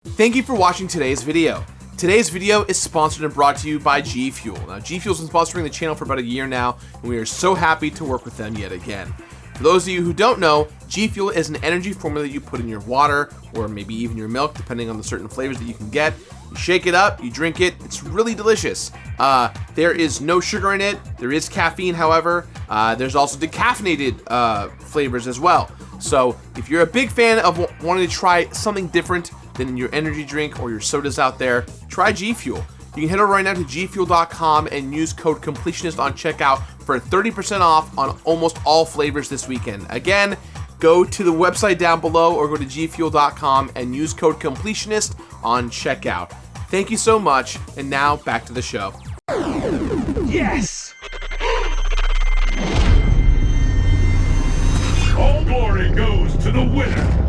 Thank you for watching today's video. Today's video is sponsored and brought to you by G Fuel. Now, G Fuel's been sponsoring the channel for about a year now, and we are so happy to work with them yet again. For those of you who don't know, G Fuel is an energy formula you put in your water, or maybe even your milk, depending on the certain flavors that you can get. You shake it up, you drink it, it's really delicious. There is no sugar in it, there is caffeine, however. There's also decaffeinated flavors as well. So if you're a big fan of wanting to try something different than in your energy drink or your sodas out there, try G Fuel. You can head over right now to gfuel.com and use code Completionist on checkout for 30% off on almost all flavors this weekend. Again, go to the website down below or go to gfuel.com and use code Completionist on checkout. Thank you so much, and now back to the show. Yes! All glory goes to the winner!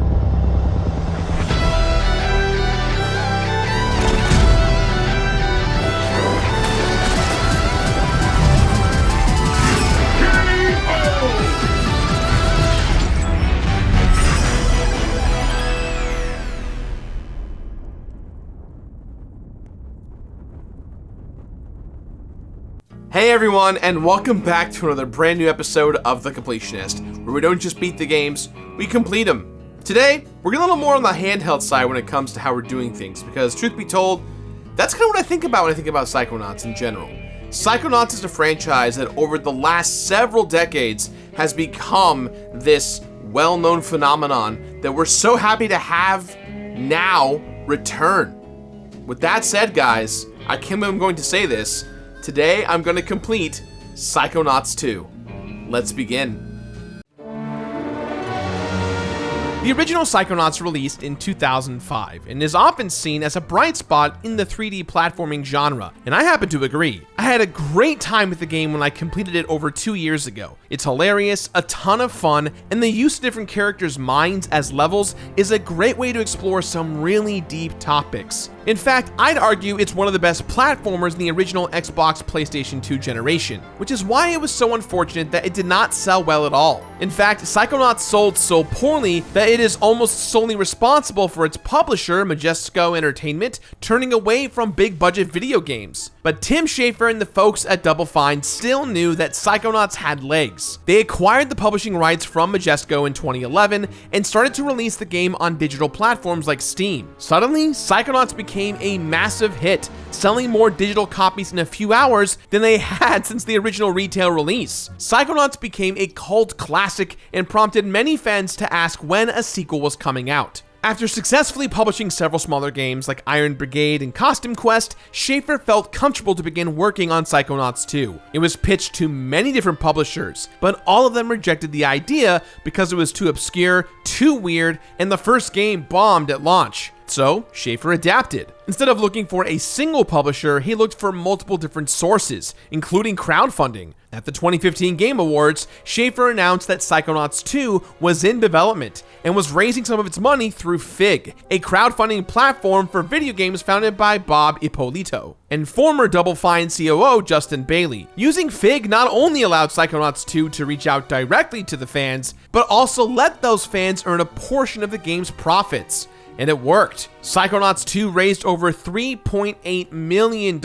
Hey everyone, and welcome back to another brand new episode of The Completionist, where we don't just beat the games, we complete them. Today, we're getting a little more on the handheld side when it comes to how we're doing things, because truth be told, that's kind of what I think about when I think about Psychonauts in general. Psychonauts is a franchise that over the last several decades has become this well-known phenomenon that we're so happy to have now return. With that said, guys, I can't believe I'm going to say this. Today, I'm going to complete Psychonauts 2. Let's begin. The original Psychonauts released in 2005 and is often seen as a bright spot in the 3D platforming genre, and I happen to agree. I had a great time with the game when I completed it over 2 years ago. It's hilarious, a ton of fun, and the use of different characters' minds as levels is a great way to explore some really deep topics. In fact, I'd argue it's one of the best platformers in the original Xbox PlayStation 2 generation, which is why it was so unfortunate that it did not sell well at all. In fact, Psychonauts sold so poorly that it is almost solely responsible for its publisher, Majesco Entertainment, turning away from big-budget video games. But Tim Schafer and the folks at Double Fine still knew that Psychonauts had legs. They acquired the publishing rights from Majesco in 2011 and started to release the game on digital platforms like Steam. Suddenly, Psychonauts became a massive hit, selling more digital copies in a few hours than they had since the original retail release. Psychonauts became a cult classic and prompted many fans to ask when a sequel was coming out. After successfully publishing several smaller games like Iron Brigade and Costume Quest, Schafer felt comfortable to begin working on Psychonauts 2. It was pitched to many different publishers, but all of them rejected the idea because it was too obscure, too weird, and the first game bombed at launch. So, Schafer adapted. Instead of looking for a single publisher, he looked for multiple different sources, including crowdfunding. At the 2015 Game Awards, Schafer announced that Psychonauts 2 was in development and was raising some of its money through Fig, a crowdfunding platform for video games founded by Bob Ippolito and former Double Fine COO Justin Bailey. Using Fig not only allowed Psychonauts 2 to reach out directly to the fans, but also let those fans earn a portion of the game's profits. And it worked. Psychonauts 2 raised over $3.8 million,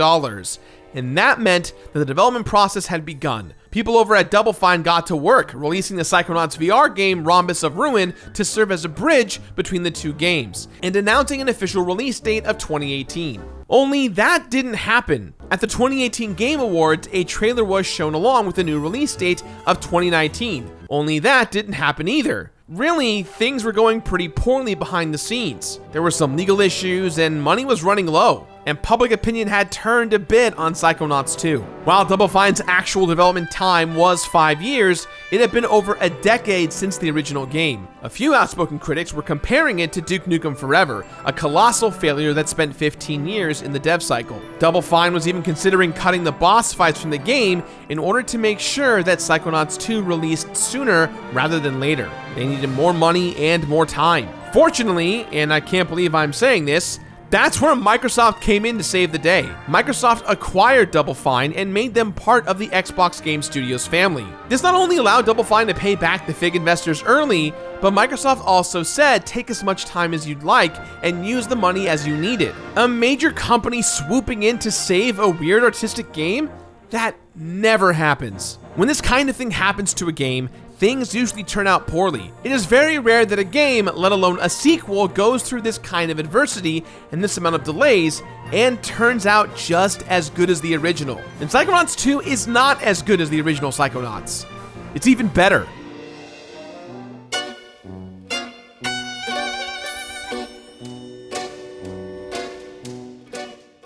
and that meant that the development process had begun. People over at Double Fine got to work, releasing the Psychonauts VR game Rhombus of Ruin to serve as a bridge between the two games, and announcing an official release date of 2018. Only that didn't happen. At the 2018 Game Awards, a trailer was shown along with a new release date of 2019. Only that didn't happen either. Really, things were going pretty poorly behind the scenes. There were some legal issues and money was running low, and public opinion had turned a bit on Psychonauts 2. While Double Fine's actual development time was 5 years, it had been over a decade since the original game. A few outspoken critics were comparing it to Duke Nukem Forever, a colossal failure that spent 15 years in the dev cycle. Double Fine was even considering cutting the boss fights from the game in order to make sure that Psychonauts 2 released sooner rather than later. They needed more money and more time. Fortunately, and I can't believe I'm saying this, that's where Microsoft came in to save the day. Microsoft acquired Double Fine and made them part of the Xbox Game Studios family. This not only allowed Double Fine to pay back the Fig investors early, But Microsoft also said take as much time as you'd like and use the money as you needed. A major company swooping in to save a weird artistic game? That never happens. When this kind of thing happens to a game, things usually turn out poorly. It is very rare that a game, let alone a sequel, goes through this kind of adversity and this amount of delays and turns out just as good as the original. And Psychonauts 2 is not as good as the original Psychonauts. It's even better.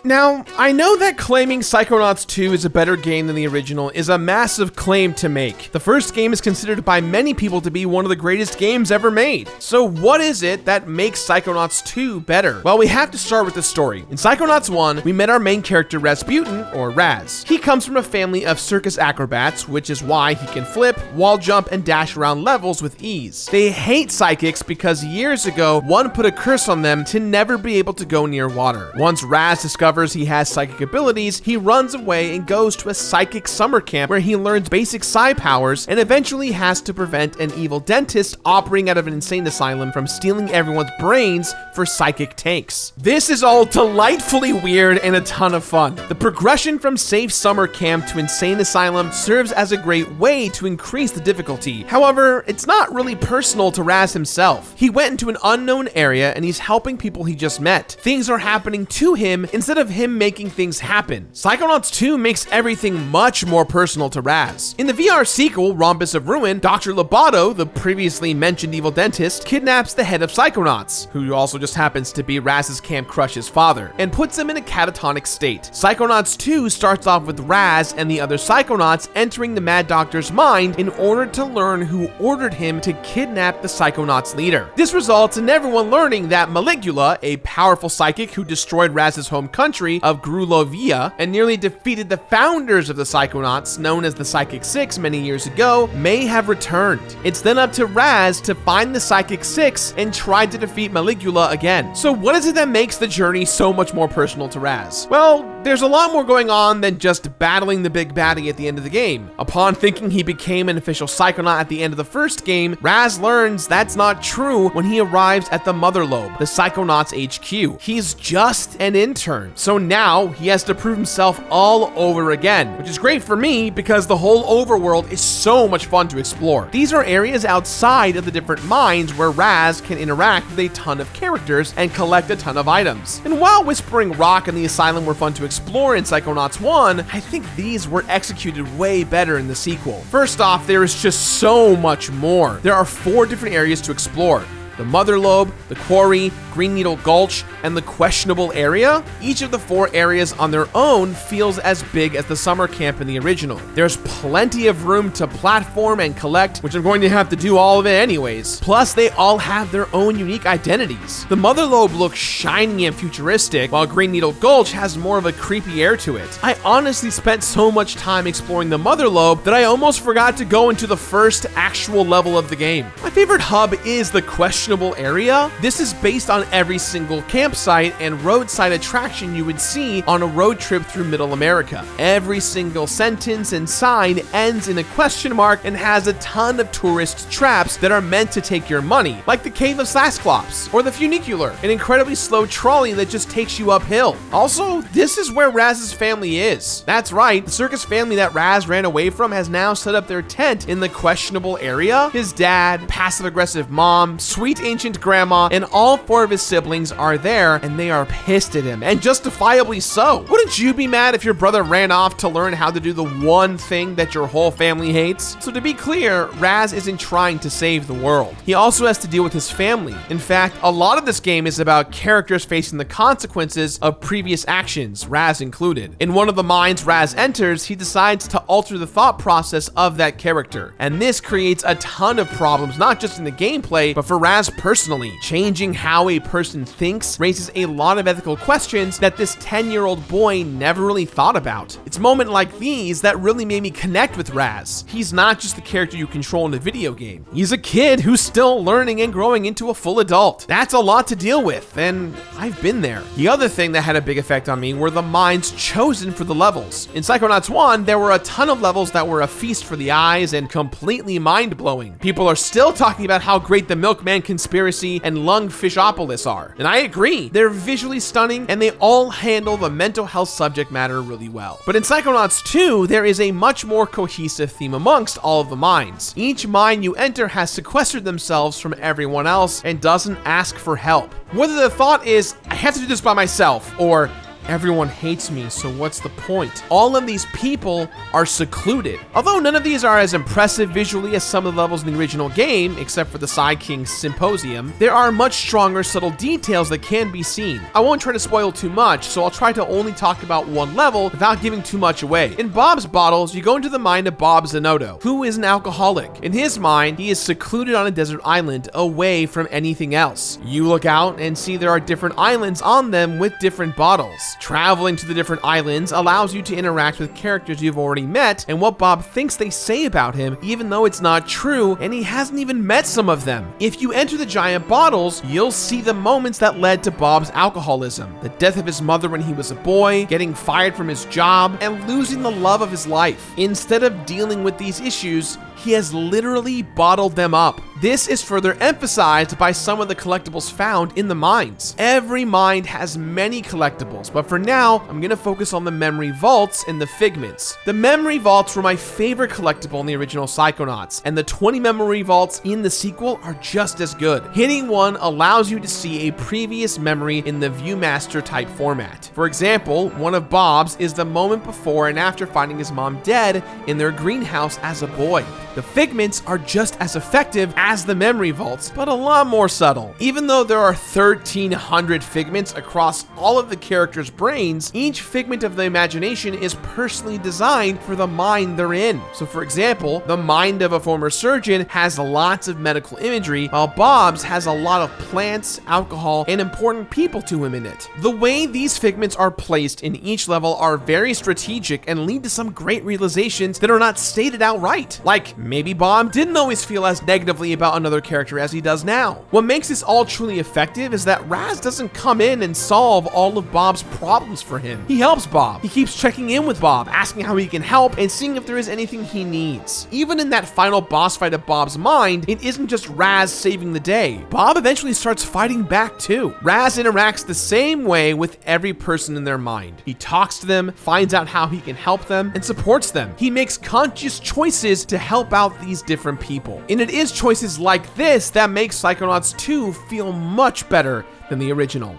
Now, I know that claiming Psychonauts 2 is a better game than the original is a massive claim to make. The first game is considered by many people to be one of the greatest games ever made. So what is it that makes Psychonauts 2 better? Well, we have to start with the story. In Psychonauts 1, we met our main character Razputin, or Raz. He comes from a family of circus acrobats, which is why he can flip, wall jump, and dash around levels with ease. They hate psychics because years ago, one put a curse on them to never be able to go near water. Once Raz discovers he has psychic abilities, he runs away and goes to a psychic summer camp where he learns basic psi powers and eventually has to prevent an evil dentist operating out of an insane asylum from stealing everyone's brains for psychic tanks. This is all delightfully weird and a ton of fun. The progression from safe summer camp to insane asylum serves as a great way to increase the difficulty. However, it's not really personal to Raz himself. He went into an unknown area and he's helping people he just met. Things are happening to him instead of him making things happen. Psychonauts 2 makes everything much more personal to Raz. In the VR sequel, Rhombus of Ruin, Dr. Lobato, the previously mentioned evil dentist, kidnaps the head of Psychonauts, who also just happens to be Raz's camp crush's father, and puts him in a catatonic state. Psychonauts 2 starts off with Raz and the other Psychonauts entering the Mad Doctor's mind in order to learn who ordered him to kidnap the Psychonauts leader. This results in everyone learning that Maligula, a powerful psychic who destroyed Raz's home country of Grulovia and nearly defeated the founders of the Psychonauts, known as the Psychic Six many years ago, may have returned. It's then up to Raz to find the Psychic Six and try to defeat Maligula again. So what is it that makes the journey so much more personal to Raz? Well, there's a lot more going on than just battling the big baddie at the end of the game. Upon thinking he became an official Psychonaut at the end of the first game, Raz learns that's not true when he arrives at the Mother Lobe, the Psychonauts HQ. He's just an intern. So now he has to prove himself all over again, which is great for me because the whole overworld is so much fun to explore. These are areas outside of the different mines where Raz can interact with a ton of characters and collect a ton of items. And while Whispering Rock and the Asylum were fun to explore in Psychonauts 1, I think these were executed way better in the sequel. First off, there is just so much more. There are 4 different areas to explore: the Mother Lobe, the Quarry, Green Needle Gulch, and the Questionable Area. Each of the 4 areas on their own feels as big as the summer camp in the original. There's plenty of room to platform and collect, which I'm going to have to do all of it anyways. Plus, they all have their own unique identities. The Mother Lobe looks shiny and futuristic, while Green Needle Gulch has more of a creepy air to it. I honestly spent so much time exploring the Mother Lobe that I almost forgot to go into the first actual level of the game. My favorite hub is the Questionable Area. This is based on every single campsite and roadside attraction you would see on a road trip through Middle America. Every single sentence and sign ends in a question mark and has a ton of tourist traps that are meant to take your money, like the Cave of Sasclops or the Funicular, an incredibly slow trolley that just takes you uphill. Also, this is where Raz's family is. That's right, the circus family that Raz ran away from has now set up their tent in the Questionable Area. His dad, passive-aggressive mom, sweet ancient grandma, and all 4 of his siblings are there, and they are pissed at him, and justifiably so. Wouldn't you be mad if your brother ran off to learn how to do the one thing that your whole family hates? So to be clear, Raz isn't trying to save the world. He also has to deal with his family. In fact, a lot of this game is about characters facing the consequences of previous actions, Raz included. In one of the mines Raz enters, he decides to alter the thought process of that character, and this creates a ton of problems, not just in the gameplay, but for Raz personally, changing how a person thinks, raises a lot of ethical questions that this 10-year-old boy never really thought about. It's moments like these that really made me connect with Raz. He's not just the character you control in a video game. He's a kid who's still learning and growing into a full adult. That's a lot to deal with, and I've been there. The other thing that had a big effect on me were the minds chosen for the levels. In Psychonauts 1, there were a ton of levels that were a feast for the eyes and completely mind-blowing. People are still talking about how great the Milkman Conspiracy and Lungfishopolis are, and I agree. They're visually stunning, and they all handle the mental health subject matter really well. But in Psychonauts 2, there is a much more cohesive theme amongst all of the minds. Each mind you enter has sequestered themselves from everyone else and doesn't ask for help. Whether the thought is, I have to do this by myself, or everyone hates me, so what's the point? All of these people are secluded. Although none of these are as impressive visually as some of the levels in the original game, except for the Side King's Symposium, there are much stronger subtle details that can be seen. I won't try to spoil too much, so I'll try to only talk about one level without giving too much away. In Bob's Bottles, you go into the mind of Bob Zanotto, who is an alcoholic. In his mind, he is secluded on a desert island away from anything else. You look out and see there are different islands on them with different bottles. Traveling to the different islands allows you to interact with characters you've already met and what Bob thinks they say about him, even though it's not true and he hasn't even met some of them. If you enter the giant bottles, you'll see the moments that led to Bob's alcoholism, the death of his mother when he was a boy, getting fired from his job, and losing the love of his life. Instead of dealing with these issues, he has literally bottled them up. This is further emphasized by some of the collectibles found in the mines. Every mind has many collectibles, but for now, I'm gonna focus on the memory vaults and the figments. The memory vaults were my favorite collectible in the original Psychonauts, and the 20 memory vaults in the sequel are just as good. Hitting one allows you to see a previous memory in the Viewmaster type format. For example, one of Bob's is the moment before and after finding his mom dead in their greenhouse as a boy. The figments are just as effective as the memory vaults, but a lot more subtle. Even though there are 1,300 figments across all of the characters' brains, each figment of the imagination is personally designed for the mind they're in. So for example, the mind of a former surgeon has lots of medical imagery, while Bob's has a lot of plants, alcohol, and important people to him in it. The way these figments are placed in each level are very strategic and lead to some great realizations that are not stated outright. Like, maybe Bob didn't always feel as negatively about another character as he does now. What makes this all truly effective is that Raz doesn't come in and solve all of Bob's problems for him. He helps Bob. He keeps checking in with Bob, asking how he can help, and seeing if there is anything he needs. Even in that final boss fight of Bob's mind, it isn't just Raz saving the day. Bob eventually starts fighting back too. Raz interacts the same way with every person in their mind. He talks to them, finds out how he can help them, and supports them. He makes conscious choices to help out these different people. And it is choices like this that make Psychonauts 2 feel much better than the original.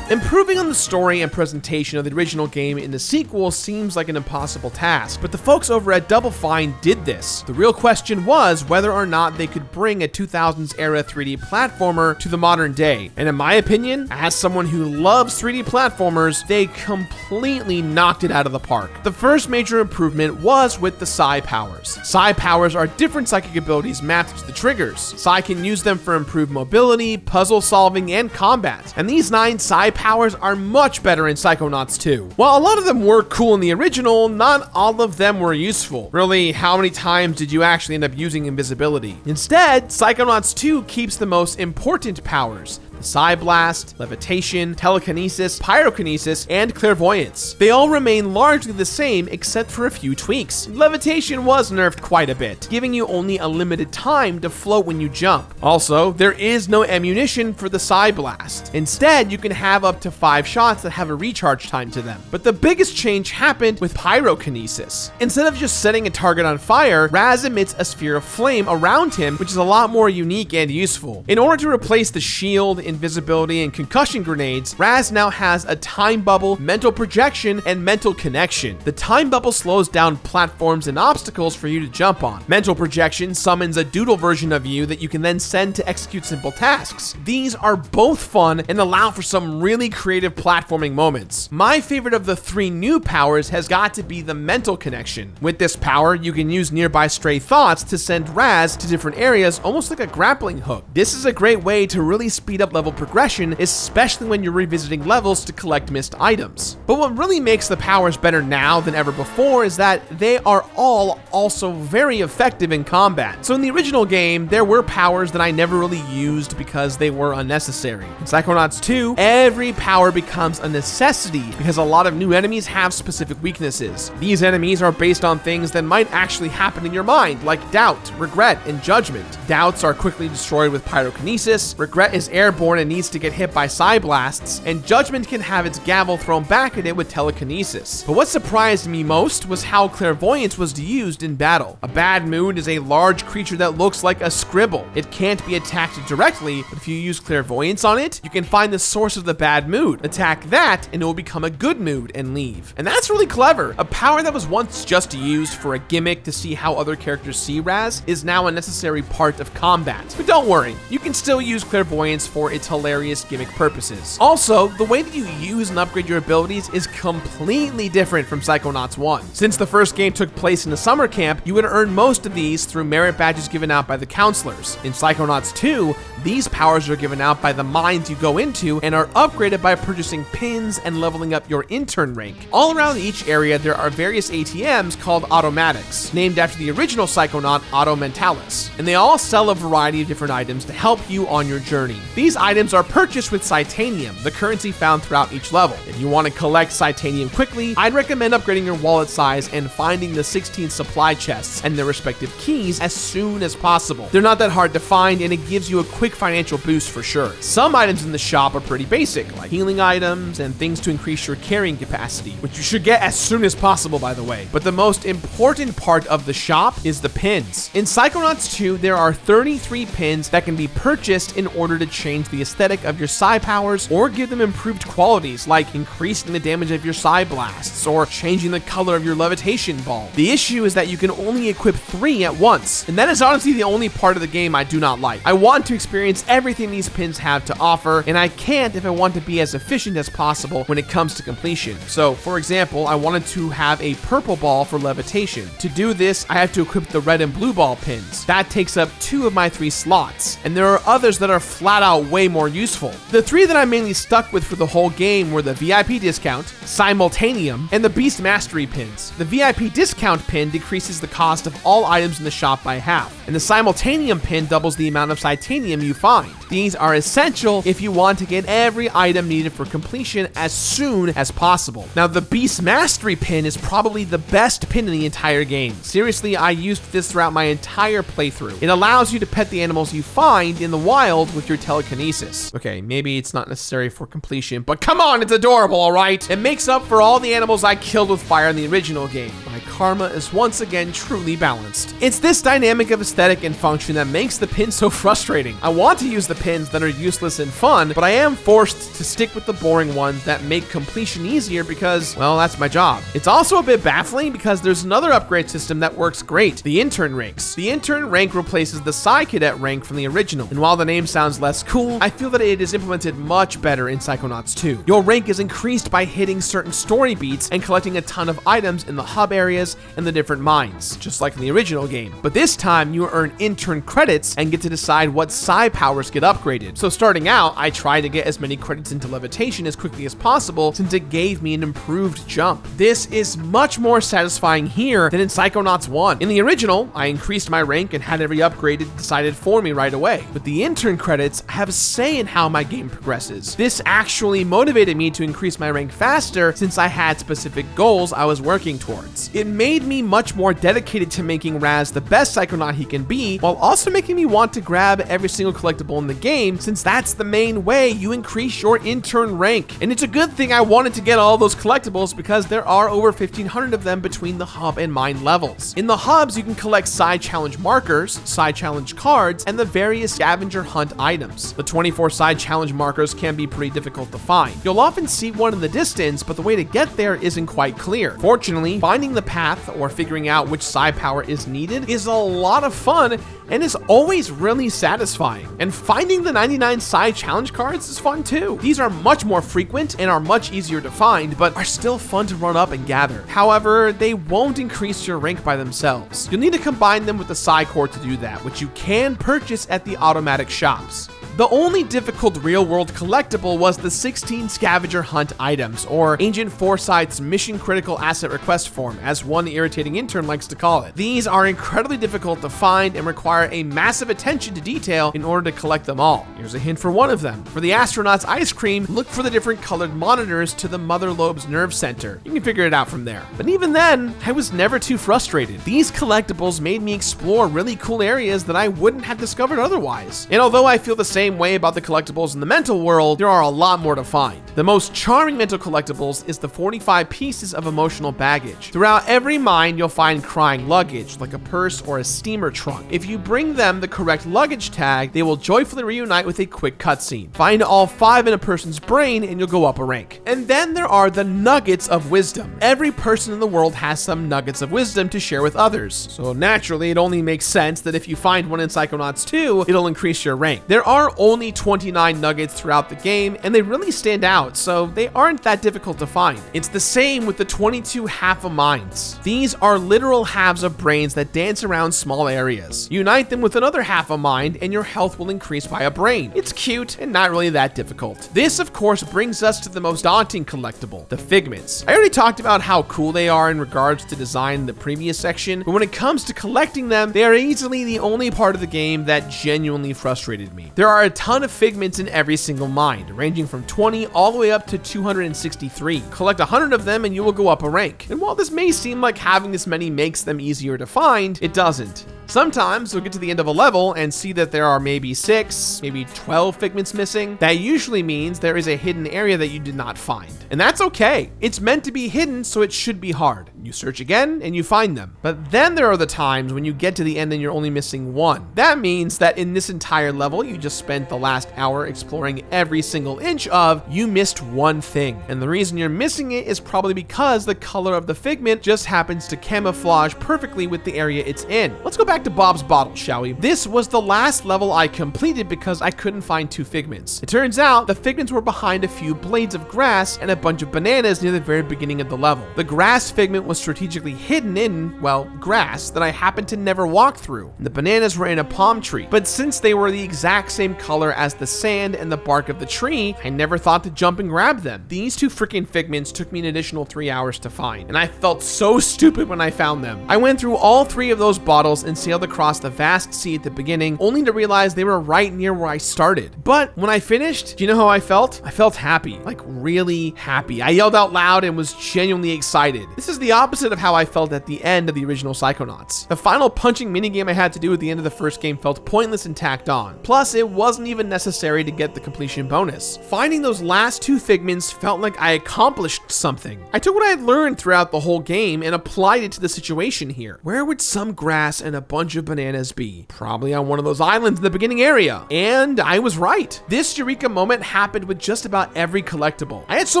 Improving on the story and presentation of the original game in the sequel seems like an impossible task, but the folks over at Double Fine did this. The real question was whether or not they could bring a 2000s era 3D platformer to the modern day. And in my opinion, as someone who loves 3D platformers, they completely knocked it out of the park. The first major improvement was with the Psi powers. Psi powers are different psychic abilities mapped to the triggers. Psi can use them for improved mobility, puzzle solving, and combat. And these 9 Psi powers are much better in Psychonauts 2. While a lot of them were cool in the original, not all of them were useful. Really, how many times did you actually end up using invisibility? Instead, Psychonauts 2 keeps the most important powers: the Psi Blast, Levitation, Telekinesis, Pyrokinesis, and Clairvoyance. They all remain largely the same except for a few tweaks. Levitation was nerfed quite a bit, giving you only a limited time to float when you jump. Also, there is no ammunition for the Psi Blast. Instead, you can have up to 5 shots that have a recharge time to them. But the biggest change happened with Pyrokinesis. Instead of just setting a target on fire, Raz emits a sphere of flame around him, which is a lot more unique and useful. In order to replace the shield, invisibility, and concussion grenades, Raz now has a time bubble, mental projection, and mental connection. The time bubble slows down platforms and obstacles for you to jump on. Mental projection summons a doodle version of you that you can then send to execute simple tasks. These are both fun and allow for some really creative platforming moments. My favorite of the 3 new powers has got to be the mental connection. With this power, you can use nearby stray thoughts to send Raz to different areas, almost like a grappling hook. This is a great way to really speed up level progression, especially when you're revisiting levels to collect missed items. But what really makes the powers better now than ever before is that they are all also very effective in combat. So in the original game, there were powers that I never really used because they were unnecessary. In Psychonauts 2, every power becomes a necessity because a lot of new enemies have specific weaknesses. These enemies are based on things that might actually happen in your mind, like doubt, regret, and judgment. Doubts are quickly destroyed with pyrokinesis, regret is airborne and needs to get hit by psi blasts, and judgment can have its gavel thrown back at it with telekinesis. But what surprised me most was how clairvoyance was used in battle. A bad mood is a large creature that looks like a scribble. It can't be attacked directly, but if you use clairvoyance on it, you can find the source of the bad mood, attack that, and it will become a good mood and leave. And that's really clever. A power that was once just used for a gimmick to see how other characters see Raz is now a necessary part of combat. But don't worry, you can still use clairvoyance for its hilarious gimmick purposes. Also, the way that you use and upgrade your abilities is completely different from Psychonauts 1. Since the first game took place in a summer camp, you would earn most of these through merit badges given out by the counselors. In Psychonauts 2, these powers are given out by the mines you go into and are upgraded by purchasing pins and leveling up your intern rank. All around each area, there are various ATMs called automatics, named after the original Psychonaut Auto Mentalis, and they all sell a variety of different items to help you on your journey. These items are purchased with Psytanium, the currency found throughout each level. If you want to collect Psytanium quickly, I'd recommend upgrading your wallet size and finding the 16 supply chests and their respective keys as soon as possible. They're not that hard to find, and it gives you a quick financial boost for sure. Some items in the shop are pretty basic, like healing items and things to increase your carrying capacity, which you should get as soon as possible, by the way. But the most important part of the shop is the pins. In Psychonauts 2, there are 33 pins that can be purchased in order to change the aesthetic of your psi powers or give them improved qualities like increasing the damage of your psi blasts or changing the color of your levitation ball. The issue is that you can only equip 3 at once, and that is honestly the only part of the game I do not like. I want to experience everything these pins have to offer, and I can't if I want to be as efficient as possible when it comes to completion. So, for example, I wanted to have a purple ball for levitation. To do this, I have to equip the red and blue ball pins. That takes up 2 of my 3 slots, and there are others that are flat out way more useful. The 3 that I mainly stuck with for the whole game were the VIP discount, Simultaneum, and the Beast Mastery pins. The VIP discount pin decreases the cost of all items in the shop by half, and the Simultaneum pin doubles the amount of Psytanium you find. These are essential if you want to get every item needed for completion as soon as possible. Now, the Beast Mastery pin is probably the best pin in the entire game. Seriously, I used this throughout my entire playthrough. It allows you to pet the animals you find in the wild with your telekinesis. Okay, maybe it's not necessary for completion, but come on, it's adorable, alright? It makes up for all the animals I killed with fire in the original game. My karma is once again truly balanced. It's this dynamic of aesthetic and function that makes the pin so frustrating. I want to use the pins that are useless and fun, but I am forced to stick with the boring ones that make completion easier because, well, that's my job. It's also a bit baffling because there's another upgrade system that works great, the intern ranks. The intern rank replaces the Psy Cadet rank from the original, and while the name sounds less cool, I feel that it is implemented much better in Psychonauts 2. Your rank is increased by hitting certain story beats and collecting a ton of items in the hub areas and the different mines, just like in the original game. But this time, you earn intern credits and get to decide what psi powers get upgraded. So starting out, I tried to get as many credits into levitation as quickly as possible since it gave me an improved jump. This is much more satisfying here than in Psychonauts 1. In the original, I increased my rank and had every upgrade decided for me right away. With the intern credits, I have a say in how my game progresses. This actually motivated me to increase my rank faster since I had specific goals I was working towards. It made me much more dedicated to making Raz the best Psychonaut he can be, while also making me want to grab every single collectible in the game, since that's the main way you increase your intern rank. And it's a good thing I wanted to get all those collectibles, because there are over 1,500 of them between the hub and mine levels. In the hubs, you can collect side challenge markers, side challenge cards, and the various scavenger hunt items. The 24 side challenge markers can be pretty difficult to find. You'll often see one in the distance, but the way to get there isn't quite clear. Fortunately, finding the path or figuring out which psi power is needed is a lot of fun and is always really satisfying. And finding the 99 side challenge cards is fun too. These are much more frequent and are much easier to find, but are still fun to run up and gather. However, they won't increase your rank by themselves. You'll need to combine them with the psi core to do that, which you can purchase at the automatic shops. The only difficult real-world collectible was the 16 scavenger hunt items, or Agent Foresight's mission critical asset request form, as one irritating intern likes to call it. These are incredibly difficult to find and require a massive attention to detail in order to collect them all. Here's a hint for one of them. For the astronaut's ice cream, look for the different colored monitors to the mother lobe's nerve center. You can figure it out from there. But even then, I was never too frustrated. These collectibles made me explore really cool areas that I wouldn't have discovered otherwise. And although I feel the same way about the collectibles in the mental world, there are a lot more to find. The most charming mental collectibles is the 45 pieces of emotional baggage. Throughout every mine, you'll find crying luggage, like a purse or a steamer trunk. If you bring them the correct luggage tag, they will joyfully reunite with a quick cutscene. Find all 5 in a person's brain and you'll go up a rank. And then there are the nuggets of wisdom. Every person in the world has some nuggets of wisdom to share with others. So naturally, it only makes sense that if you find one in Psychonauts 2, it'll increase your rank. There are only 29 nuggets throughout the game, and they really stand out, so they aren't that difficult to find. It's the same with the 22 half-a minds. These are literal halves of brains that dance around small areas. Unite them with another half a mind, and your health will increase by a brain. It's cute and not really that difficult. This, of course, brings us to the most daunting collectible, the figments. I already talked about how cool they are in regards to design in the previous section, but when it comes to collecting them, they are easily the only part of the game that genuinely frustrated me. There are a ton of figments in every single mine, ranging from 20 all the way up to 263. Collect 100 of them and you will go up a rank. And while this may seem like having this many makes them easier to find, it doesn't. Sometimes you'll get to the end of a level and see that there are maybe 6, maybe 12 figments missing. That usually means there is a hidden area that you did not find. And that's okay. It's meant to be hidden, so it should be hard. You search again and you find them. But then there are the times when you get to the end and you're only missing one. That means that in this entire level you just spent the last hour exploring every single inch of, you missed one thing. And the reason you're missing it is probably because the color of the figment just happens to camouflage perfectly with the area it's in. Let's go back to Bob's bottle, shall we? This was the last level I completed because I couldn't find 2 figments. It turns out the figments were behind a few blades of grass and a bunch of bananas near the very beginning of the level. The grass figment was strategically hidden in, well, grass that I happened to never walk through. And the bananas were in a palm tree, but since they were the exact same color as the sand and the bark of the tree, I never thought to jump and grab them. These 2 freaking figments took me an additional 3 hours to find, and I felt so stupid when I found them. I went through all 3 of those bottles and sailed across the vast sea at the beginning, only to realize they were right near where I started. But when I finished, do you know how I felt? I felt happy, like really happy. I yelled out loud and was genuinely excited. This is the opposite of how I felt at the end of the original Psychonauts. The final punching minigame I had to do at the end of the first game felt pointless and tacked on. Plus, it wasn't even necessary to get the completion bonus. Finding those last 2 figments felt like I accomplished something. I took what I had learned throughout the whole game and applied it to the situation here. Where would some grass and a bunch of bananas be? Probably on one of those islands in the beginning area. And I was right. This eureka moment happened with just about every collectible. I had so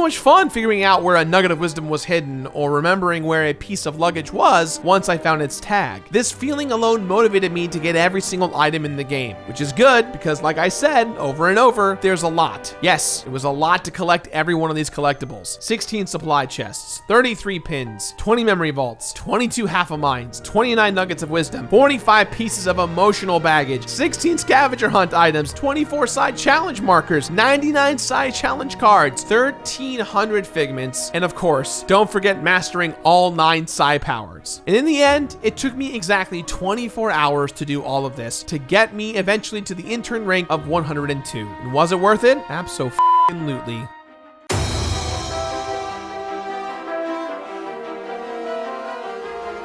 much fun figuring out where a nugget of wisdom was hidden or remembering where a piece of luggage was once I found its tag. This feeling alone motivated me to get every single item in the game, which is good because, like I said over and over, there's a lot. Yes, it was a lot to collect every one of these collectibles. 16 supply chests, 33 pins, 20 memory vaults, 22 half-a-minds, 29 nuggets of wisdom, 45 pieces of emotional baggage, 16 scavenger hunt items, 24 side challenge markers, 99 side challenge cards, 1,300 figments, and of course, don't forget mastering all 9 psi powers. And in the end, it took me exactly 24 hours to do all of this to get me eventually to the intern rank of 102. And was it worth it? Abso-f***ing-lutely. Hey, 'cause I got a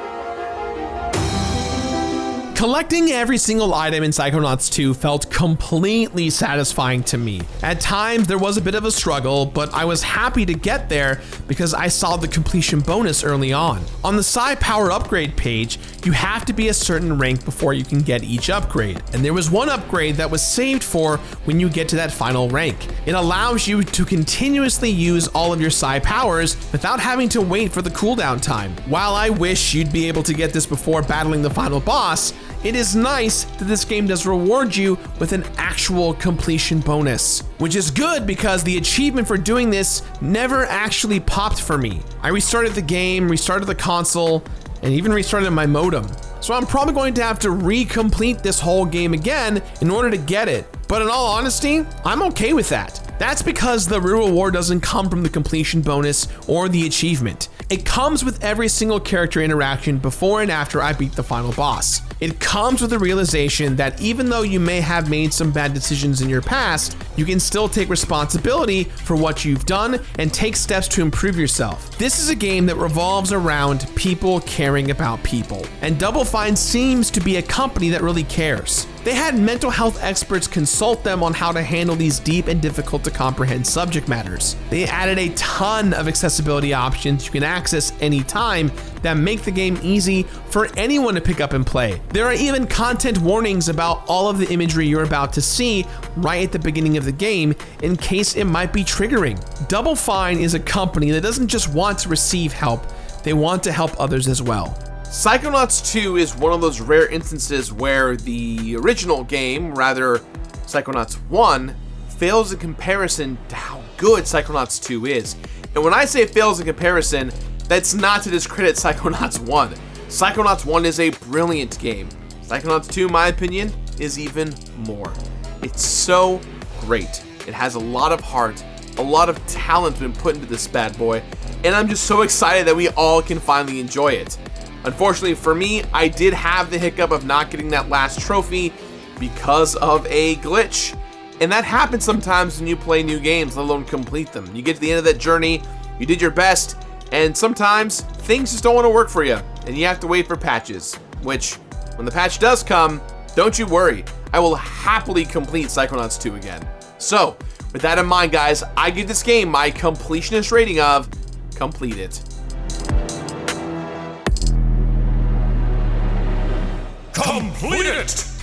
Collecting every single item in Psychonauts 2 felt completely satisfying to me. At times, there was a bit of a struggle, but I was happy to get there because I saw the completion bonus early on. On the Psy Power upgrade page, you have to be a certain rank before you can get each upgrade, and there was one upgrade that was saved for when you get to that final rank. It allows you to continuously use all of your Psy powers without having to wait for the cooldown time. While I wish you'd be able to get this before battling the final boss, it is nice that this game does reward you with an actual completion bonus, which is good because the achievement for doing this never actually popped for me. I restarted the game, restarted the console, and even restarted my modem. So I'm probably going to have to recomplete this whole game again in order to get it. But in all honesty, I'm okay with that. That's because the real reward doesn't come from the completion bonus or the achievement. It comes with every single character interaction before and after I beat the final boss. It comes with the realization that even though you may have made some bad decisions in your past, you can still take responsibility for what you've done and take steps to improve yourself. This is a game that revolves around people caring about people, and Double Fine seems to be a company that really cares. They had mental health experts consult them on how to handle these deep and difficult to comprehend subject matters. They added a ton of accessibility options you can access anytime that make the game easy for anyone to pick up and play. There are even content warnings about all of the imagery you're about to see right at the beginning of the game in case it might be triggering. Double Fine is a company that doesn't just want to receive help, they want to help others as well. Psychonauts 2 is one of those rare instances where the original game, rather Psychonauts 1, fails in comparison to how good Psychonauts 2 is. And when I say fails in comparison, that's not to discredit Psychonauts 1. Psychonauts 1 is a brilliant game. Psychonauts 2, in my opinion, is even more. It's so great. It has a lot of heart, a lot of talent been put into this bad boy, and I'm just so excited that we all can finally enjoy it. Unfortunately for me, I did have the hiccup of not getting that last trophy because of a glitch. And that happens sometimes when you play new games, let alone complete them. You get to the end of that journey, you did your best, and sometimes things just don't want to work for you, and you have to wait for patches, which, when the patch does come, don't you worry. I will happily complete Psychonauts 2 again. So, with that in mind, guys, I give this game my completionist rating of complete it. Complete it!